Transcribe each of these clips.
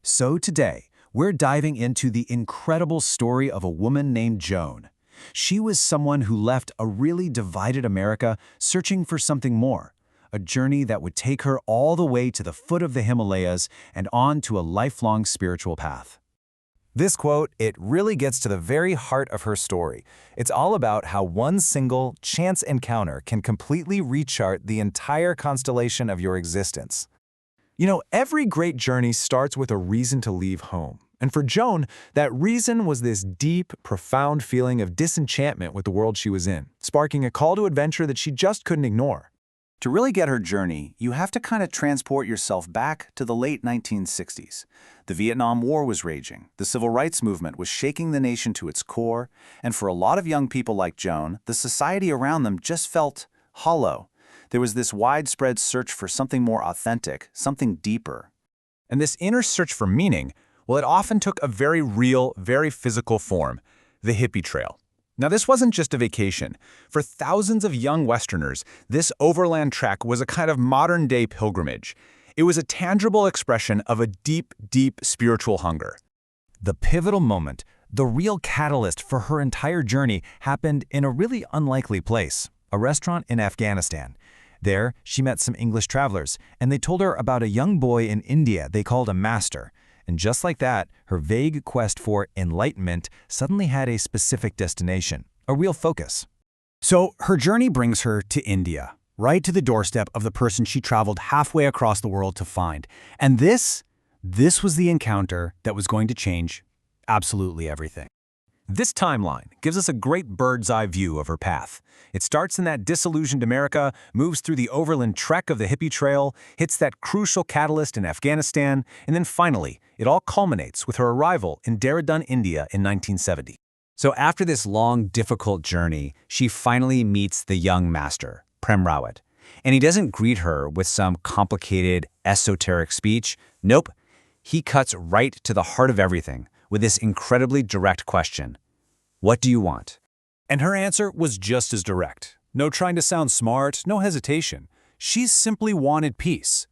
So today, we're diving into the incredible story of a woman named Joan. She was someone who left a really divided America searching for something more, a journey that would take her all the way to the foot of the Himalayas and on to a lifelong spiritual path. This quote, it really gets to the very heart of her story. It's all about how one single, chance encounter can completely rechart the entire constellation of your existence. You know, every great journey starts with a reason to leave home. And for Joan, that reason was this deep, profound feeling of disenchantment with the world she was in, sparking a call to adventure that she just couldn't ignore. To really get her journey, you have to kind of transport yourself back to the late 1960s. The Vietnam War was raging, the civil rights movement was shaking the nation to its core, and for a lot of young people like Joan, the society around them just felt hollow. There was this widespread search for something more authentic, something deeper. And this inner search for meaning, well, it often took a very real, very physical form, the hippie trail. Now, this wasn't just a vacation. For thousands of young Westerners, this overland trek was a kind of modern-day pilgrimage. It was a tangible expression of a deep, deep spiritual hunger. The pivotal moment, the real catalyst for her entire journey, happened in a really unlikely place, a restaurant in Afghanistan. There, she met some English travelers, and they told her about a young boy in India they called a master. And just like that, her vague quest for enlightenment suddenly had a specific destination, a real focus. So her journey brings her to India, right to the doorstep of the person she traveled halfway across the world to find. And this was the encounter that was going to change absolutely everything. This timeline gives us a great bird's-eye view of her path. It starts in that disillusioned America, moves through the overland trek of the hippie trail, hits that crucial catalyst in Afghanistan, and then finally, it all culminates with her arrival in Dehradun, India in 1970. So after this long, difficult journey, she finally meets the young master, Prem Rawat. And he doesn't greet her with some complicated, esoteric speech. Nope, he cuts right to the heart of everything with this incredibly direct question: what do you want? And her answer was just as direct. No trying to sound smart, no hesitation. She simply wanted peace.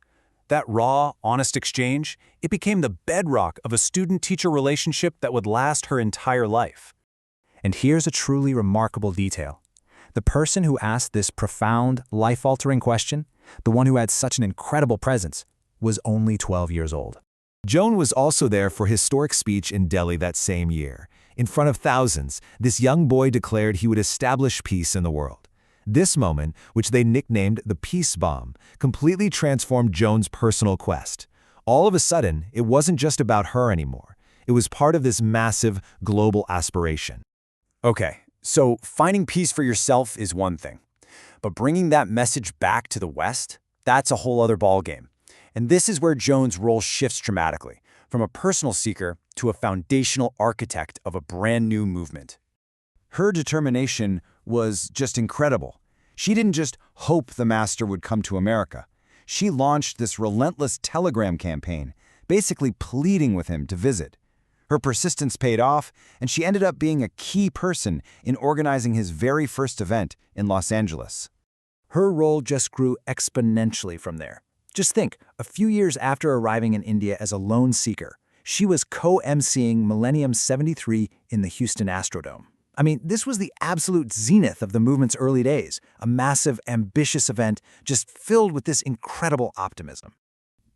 That raw, honest exchange, it became the bedrock of a student-teacher relationship that would last her entire life. And here's a truly remarkable detail. The person who asked this profound, life-altering question, the one who had such an incredible presence, was only 12 years old. Joan was also there for his historic speech in Delhi that same year. In front of thousands, this young boy declared he would establish peace in the world. This moment, which they nicknamed the Peace Bomb, completely transformed Joan's personal quest. All of a sudden, it wasn't just about her anymore. It was part of this massive, global aspiration. Okay, so finding peace for yourself is one thing. But bringing that message back to the West, that's a whole other ballgame. And this is where Joan's role shifts dramatically, from a personal seeker to a foundational architect of a brand new movement. Her determination was just incredible. She didn't just hope the master would come to America. She launched this relentless telegram campaign, basically pleading with him to visit. Her persistence paid off, and she ended up being a key person in organizing his very first event in Los Angeles. Her role just grew exponentially from there. Just think, a few years after arriving in India as a lone seeker, she was co-emceeing Millennium 73 in the Houston Astrodome. I mean, this was the absolute zenith of the movement's early days, a massive, ambitious event just filled with this incredible optimism.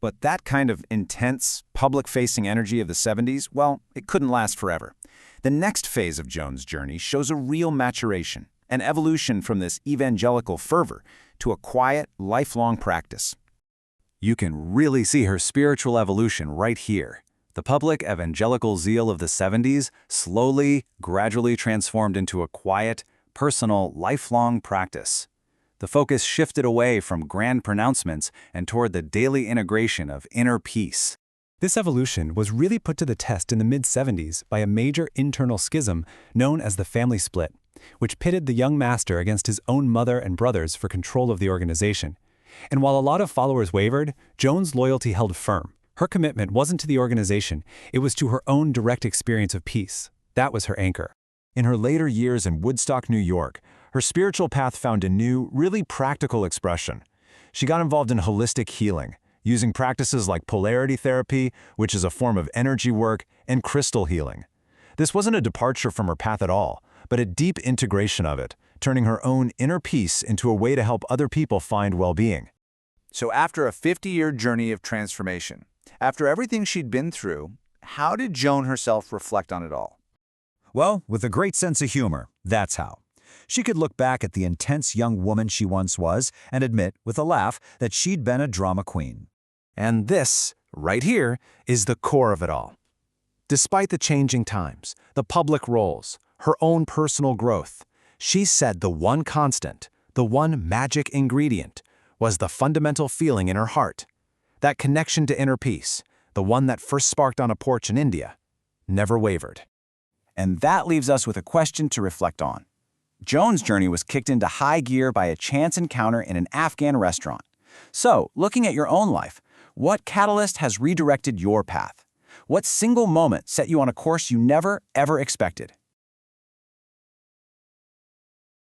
But that kind of intense, public-facing energy of the 70s, well, it couldn't last forever. The next phase of Joan's journey shows a real maturation, an evolution from this evangelical fervor to a quiet, lifelong practice. You can really see her spiritual evolution right here. The public evangelical zeal of the 70s slowly, gradually transformed into a quiet, personal, lifelong practice. The focus shifted away from grand pronouncements and toward the daily integration of inner peace. This evolution was really put to the test in the mid-70s by a major internal schism known as the family split, which pitted the young master against his own mother and brothers for control of the organization. And while a lot of followers wavered, Joan's loyalty held firm. Her commitment wasn't to the organization, it was to her own direct experience of peace. That was her anchor. In her later years in Woodstock, New York, her spiritual path found a new, really practical expression. She got involved in holistic healing. using practices like polarity therapy, which is a form of energy work, and crystal healing. This wasn't a departure from her path at all, but a deep integration of it, turning her own inner peace into a way to help other people find well-being. So after a 50-year journey of transformation, after everything she'd been through, how did Joan herself reflect on it all? Well, with a great sense of humor, that's how. She could look back at the intense young woman she once was and admit, with a laugh, that she'd been a drama queen. And this, right here, is the core of it all. Despite the changing times, the public roles, her own personal growth, she said the one constant, the one magic ingredient, was the fundamental feeling in her heart. That connection to inner peace, the one that first sparked on a porch in India, never wavered. And that leaves us with a question to reflect on. Joan's journey was kicked into high gear by a chance encounter in an Afghan restaurant. So, looking at your own life, what catalyst has redirected your path? What single moment set you on a course you never, ever expected?